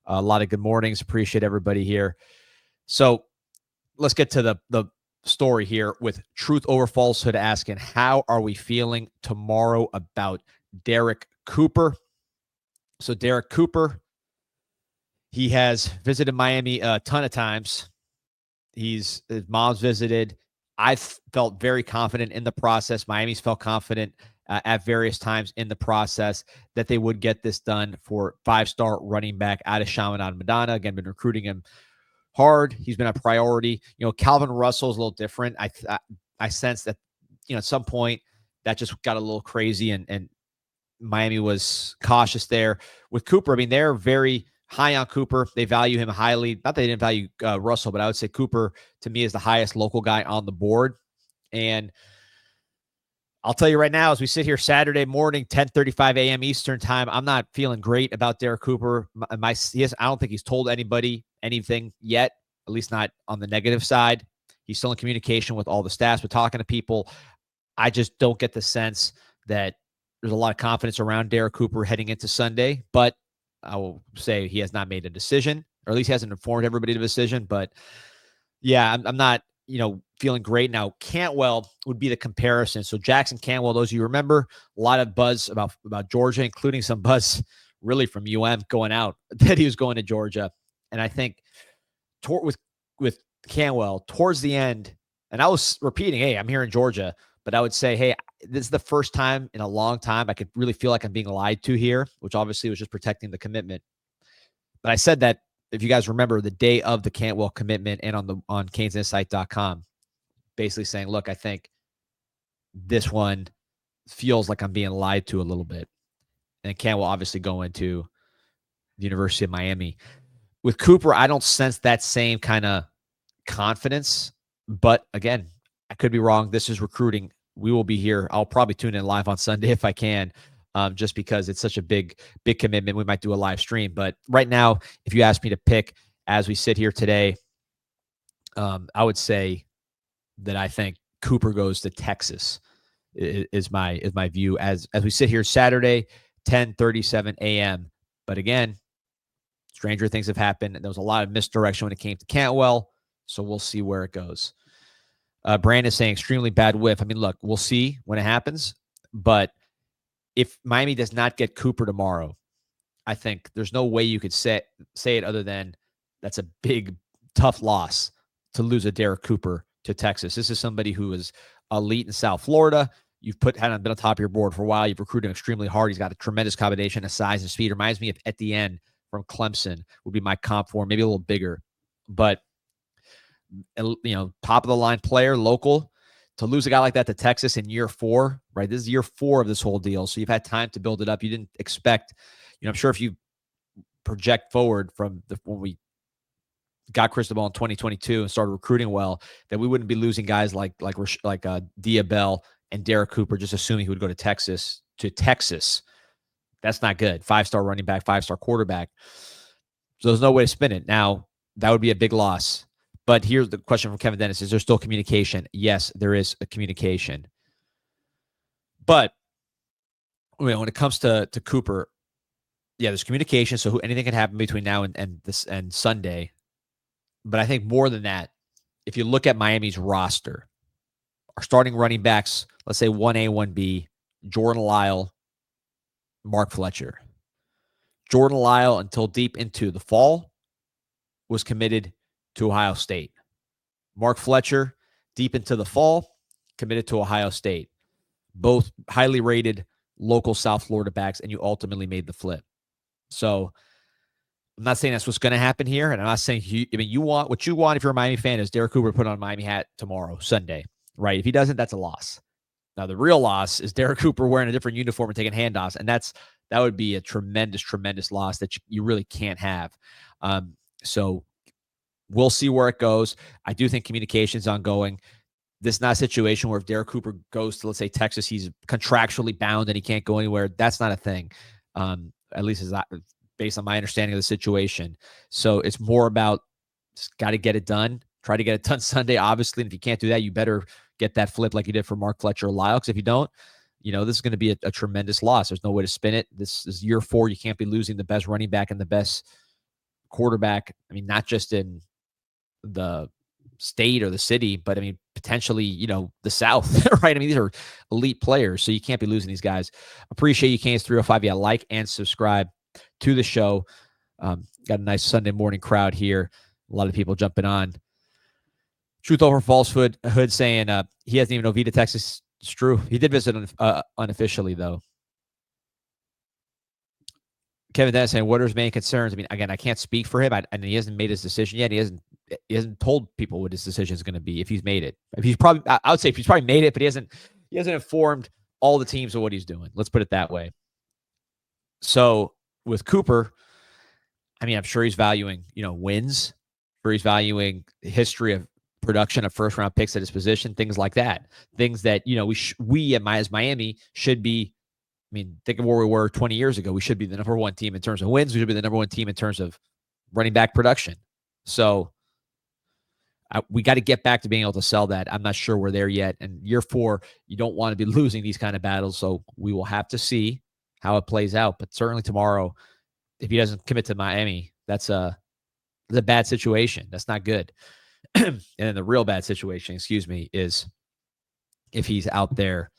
A lot of good mornings. Appreciate everybody here. So let's get to the story here with Truth Over Falsehood asking, how are we feeling tomorrow about Derrek Cooper? So Derrek Cooper, he has visited Miami a ton of times. His mom's visited. I felt very confident in the process. Miami's felt confident at various times in the process that they would get this done for five-star running back out of Chaminade Madonna. Again, been recruiting him hard. He's been a priority. Calvin Russell's a little different. I sense that, at some point that just got a little crazy and Miami was cautious there. With Cooper, I mean, they're very high on Cooper. They value him highly. Not that they didn't value Russell, but I would say Cooper, to me, is the highest local guy on the board. And I'll tell you right now, as we sit here Saturday morning, 10:35 a.m. Eastern time, I'm not feeling great about Derrek Cooper. I don't think he's told anybody anything yet, at least not on the negative side. He's still in communication with all the staffs. We're talking to people. I just don't get the sense that there's a lot of confidence around Derrek Cooper heading into Sunday, but I will say he has not made a decision, or at least he hasn't informed everybody of a decision. But yeah, I'm not, feeling great. Now, Cantwell would be the comparison. So Jackson Cantwell, those of you remember, a lot of buzz about Georgia, including some buzz really from going out that he was going to Georgia. And I think with Cantwell towards the end, and I was repeating, hey, I'm here in Georgia, but I would say, hey, this is the first time in a long time I could really feel like I'm being lied to here, which obviously was just protecting the commitment. But I said that, if you guys remember, the day of the Cantwell commitment and on CanesInSight.com, basically saying, look, I think this one feels like I'm being lied to a little bit. And Cantwell obviously going to the University of Miami. With Cooper, I don't sense that same kind of confidence. But again, I could be wrong. This is recruiting. We will be here. I'll probably tune in live on Sunday if I can, just because it's such a big commitment. We might do a live stream. But right now, if you ask me to pick as we sit here today, I would say that I think Cooper goes to Texas is my view as we sit here Saturday, 10:37 a.m. But again, stranger things have happened. There was a lot of misdirection when it came to Cantwell, so we'll see where it goes. Brand is saying extremely bad whiff. I mean, look, we'll see when it happens. But if Miami does not get Cooper tomorrow, I think there's no way you could say it other than that's a big, tough loss to lose a Derrek Cooper to Texas. This is somebody who is elite in South Florida. You've had him been on top of your board for a while. You've recruited him extremely hard. He's got a tremendous combination of size and speed. Reminds me of Etienne from Clemson would be my comp for him, maybe a little bigger. But, top of the line player, local, to lose a guy like that to Texas in year 4, right? This is year 4 of this whole deal. So you've had time to build it up. You didn't expect, I'm sure if you project forward from when we got Cristobal in 2022 and started recruiting well, that we wouldn't be losing guys like Diabell and Derrek Cooper, just assuming he would go to Texas. That's not good. 5-star running back, 5-star quarterback. So there's no way to spin it. Now, that would be a big loss. But here's the question from Kevin Dennis. Is there still communication? Yes, there is a communication. But when it comes to Cooper, yeah, there's communication. So anything can happen between now and Sunday. But I think more than that, if you look at Miami's roster, our starting running backs, let's say 1A, 1B, Jordan Lyle, Mark Fletcher. Jordan Lyle, until deep into the fall, was committed to Ohio State. Mark Fletcher, deep into the fall, committed to Ohio State. Both highly rated local South Florida backs, and you ultimately made the flip. So I'm not saying that's what's going to happen here, and I'm not saying you want what you want if you're a Miami fan is Derrek Cooper to put on a Miami hat tomorrow, Sunday, right? If he doesn't, that's a loss. Now the real loss is Derrek Cooper wearing a different uniform and taking handoffs, and that would be a tremendous loss that you really can't have. So we'll see where it goes. I do think communication is ongoing. This is not a situation where if Derrek Cooper goes to, let's say, Texas, he's contractually bound and he can't go anywhere. That's not a thing, at least based on my understanding of the situation. So it's more about just got to get it done. Try to get it done Sunday, obviously. And if you can't do that, you better get that flip like you did for Mark Fletcher or Lyle. Because if you don't, this is going to be a tremendous loss. There's no way to spin it. This is year 4. You can't be losing the best running back and the best quarterback. I mean, not just in the state or the city, but I mean, potentially, the South, right? I mean, these are elite players, so you can't be losing these guys. Appreciate you, Canes 305. Yeah, like and subscribe to the show. Got a nice Sunday morning crowd here. A lot of people jumping on. Truth over falsehood. Hood saying he hasn't even know Vita, Texas. It's true. He did visit unofficially, though. Kevin Dennis saying, what are his main concerns? I mean, again, I can't speak for him. And he hasn't made his decision yet. He hasn't told people what his decision is going to be if he's made it. If he's probably, I would say if he's probably made it, but he hasn't informed all the teams of what he's doing. Let's put it that way. So with Cooper, I mean, I'm sure he's valuing, wins. I'm sure he's valuing history of production of first round picks at his position, things like that. Things that, we as Miami should be. I mean, think of where we were 20 years ago. We should be the number one team in terms of wins. We should be the number one team in terms of running back production. So we got to get back to being able to sell that. I'm not sure we're there yet. And year 4, you don't want to be losing these kind of battles. So we will have to see how it plays out. But certainly tomorrow, if he doesn't commit to Miami, that's a bad situation. That's not good. And then the real bad situation, is if he's out there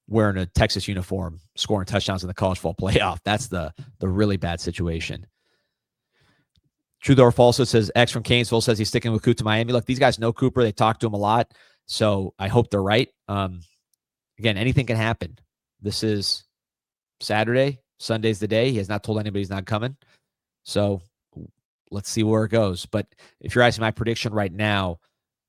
wearing a Texas uniform, scoring touchdowns in the college football playoff. That's the really bad situation. Truth or false, it says X from Canesville says he's sticking with Cooper to Miami. Look, these guys know Cooper. They talk to him a lot. So I hope they're right. Again, anything can happen. This is Saturday. Sunday's the day. He has not told anybody he's not coming. So let's see where it goes. But if you're asking my prediction right now,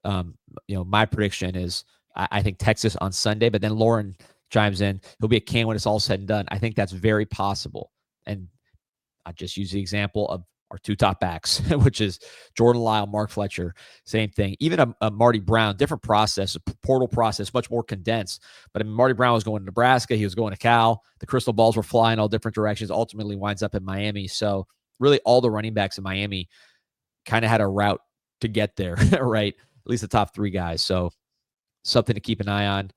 my prediction is I think Texas on Sunday, but then Lauren chimes in. He'll be a Cane when it's all said and done. I think that's very possible. And I just use the example of our 2 top backs, which is Jordan Lyle, Mark Fletcher, same thing. Even a Marty Brown, different process, a portal process, much more condensed. But I mean, Marty Brown was going to Nebraska. He was going to Cal. The crystal balls were flying all different directions, ultimately winds up in Miami. So really all the running backs in Miami kind of had a route to get there, right? At least the top 3 guys. So something to keep an eye on.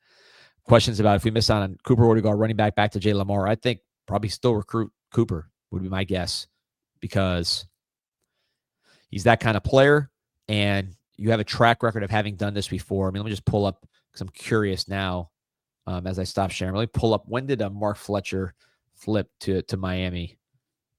Questions about if we miss out on Cooper, where to go running back to Jay Lamar. I think probably still recruit Cooper would be my guess, because he's that kind of player, and you have a track record of having done this before. I mean, let me just pull up, because I'm curious now as I stop sharing. Let me pull up, when did Mark Fletcher flip to Miami?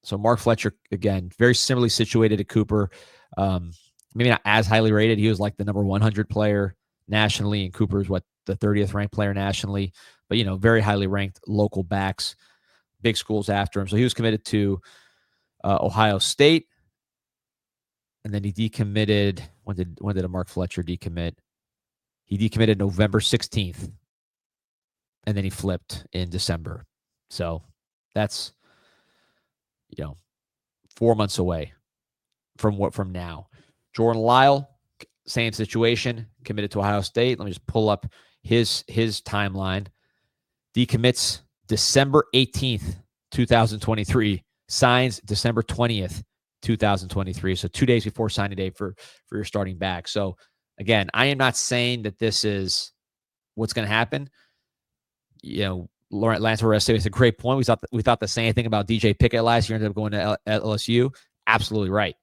So Mark Fletcher, again, very similarly situated to Cooper. Maybe not as highly rated. He was like the number 100 player nationally, and Cooper's the 30th ranked player nationally, but very highly ranked local backs, big schools after him. So he was committed to Ohio State, and then he decommitted. When did a Mark Fletcher decommit? He decommitted November 16th, and then he flipped in December. So that's 4 months away from now. Jordan Lyle, same situation, committed to Ohio State. Let me just pull up his timeline. Decommits December 18th, 2023. Signs December 20th, 2023. So 2 days before signing day for your starting back. So again, I am not saying that this is what's going to happen. Lance Torres said it's a great point. We thought the same thing about DJ Pickett last year. Ended up going to LSU. Absolutely right.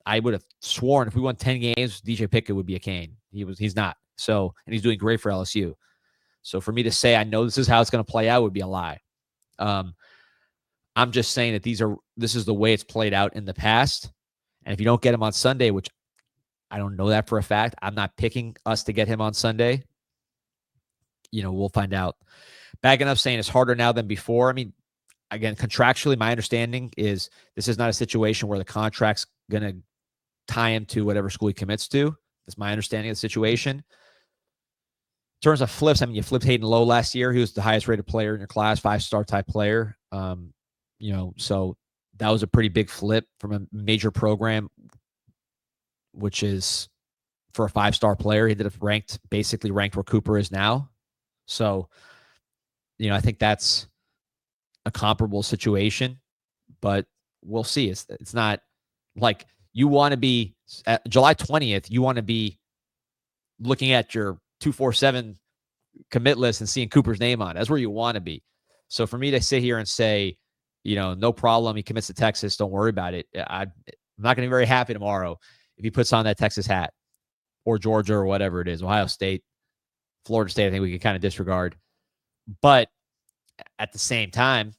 I would have sworn if we won 10 games, DJ Pickett would be a Cane. He's not. So, and he's doing great for LSU. So for me to say I know this is how it's going to play out would be a lie. I'm just saying that this is the way it's played out in the past. And if you don't get him on Sunday, which I don't know that for a fact, I'm not picking us to get him on Sunday. We'll find out. Backing up saying it's harder now than before. I mean, again, contractually, my understanding is this is not a situation where the contract's going to tie him to whatever school he commits to. That's my understanding of the situation. In terms of flips, I mean, you flipped Hayden Lowe last year. He was the highest rated player in your class, 5-star type player. So that was a pretty big flip from a major program, which is for a 5-star player. He ended up basically ranked where Cooper is now. So, I think that's a comparable situation, but we'll see. It's not like you want to be at July 20th. You want to be looking at your 247 commit list and seeing Cooper's name on it. That's where you want to be. So for me to sit here and say, no problem, he commits to Texas, don't worry about it. I'm not going to be very happy tomorrow if he puts on that Texas hat or Georgia or whatever it is, Ohio State, Florida State. I think we can kind of disregard. But at the same time,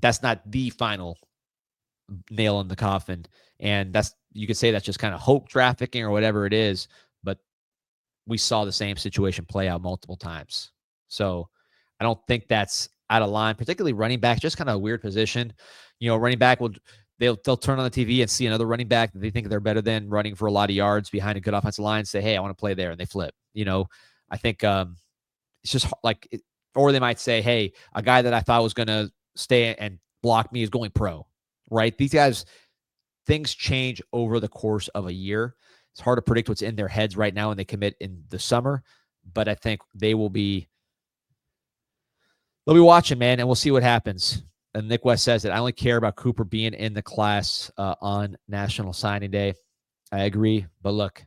that's not the final nail in the coffin. And you could say that's just kind of hope trafficking or whatever it is. But we saw the same situation play out multiple times. So I don't think that's out of line, particularly running back, just kind of a weird position. Running back they'll turn on the TV and see another running back that they think they're better than, running for a lot of yards behind a good offensive line, and say, hey, I want to play there, and they flip. I think it's just like, or they might say, hey, a guy that I thought was going to stay and block me is going pro, right? These guys, things change over the course of a year. It's hard to predict what's in their heads right now when they commit in the summer, but I think they'll be watching, man, and we'll see what happens. And Nick West says that I only care about Cooper being in the class on National Signing Day. I agree, but look,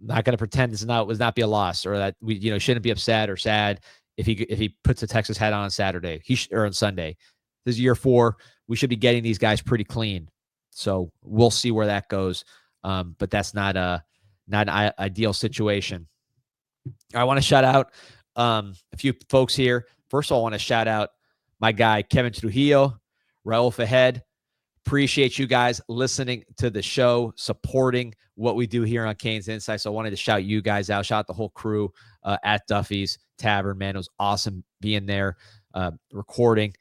I'm not going to pretend this was not be a loss, or that we shouldn't be upset or sad if he puts a Texas hat on Saturday or on Sunday. This is year 4. We should be getting these guys pretty clean. So we'll see where that goes. But that's not an ideal situation. I want to shout out a few folks here. First of all, I want to shout out my guy, Kevin Trujillo, Raul Fahed. Appreciate you guys listening to the show, supporting what we do here on CanesInSight. So I wanted to shout you guys out, shout out the whole crew at Duffy's Tavern, man. It was awesome being there, recording.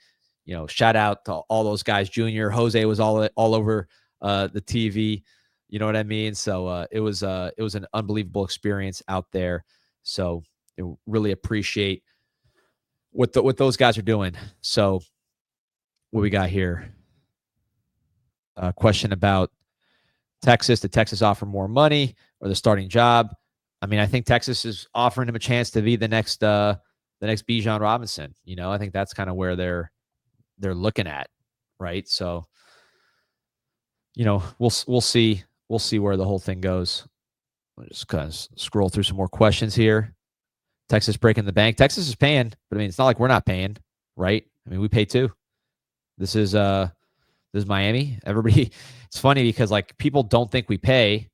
Shout out to all those guys. Junior, Jose was all over the TV. You know what I mean? So it was an unbelievable experience out there. So I really appreciate what those guys are doing. So what we got here? Question about Texas. Did Texas offer more money or the starting job? I mean, I think Texas is offering him a chance to be the next Bijan Robinson. I think that's kind of where they're looking at, right? So, we'll see. We'll see where the whole thing goes. I'll just kind of scroll through some more questions here. Texas breaking the bank. Texas is paying, but I mean, it's not like we're not paying, right? I mean, we pay too. This is Miami. Everybody, it's funny because like people don't think we pay,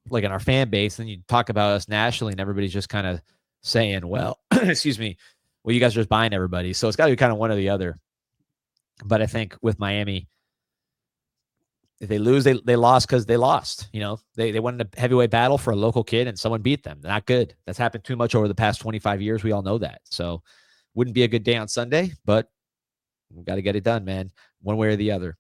like in our fan base, and you talk about us nationally, and everybody's just kind of saying, well, excuse me, well, you guys are just buying everybody. So it's got to be kind of one or the other. But I think with Miami, if they lose, they lost because they lost. They won a heavyweight battle for a local kid and someone beat them. They're not good. That's happened too much over the past 25 years. We all know that. So wouldn't be a good day on Sunday, but we got to get it done, man, one way or the other.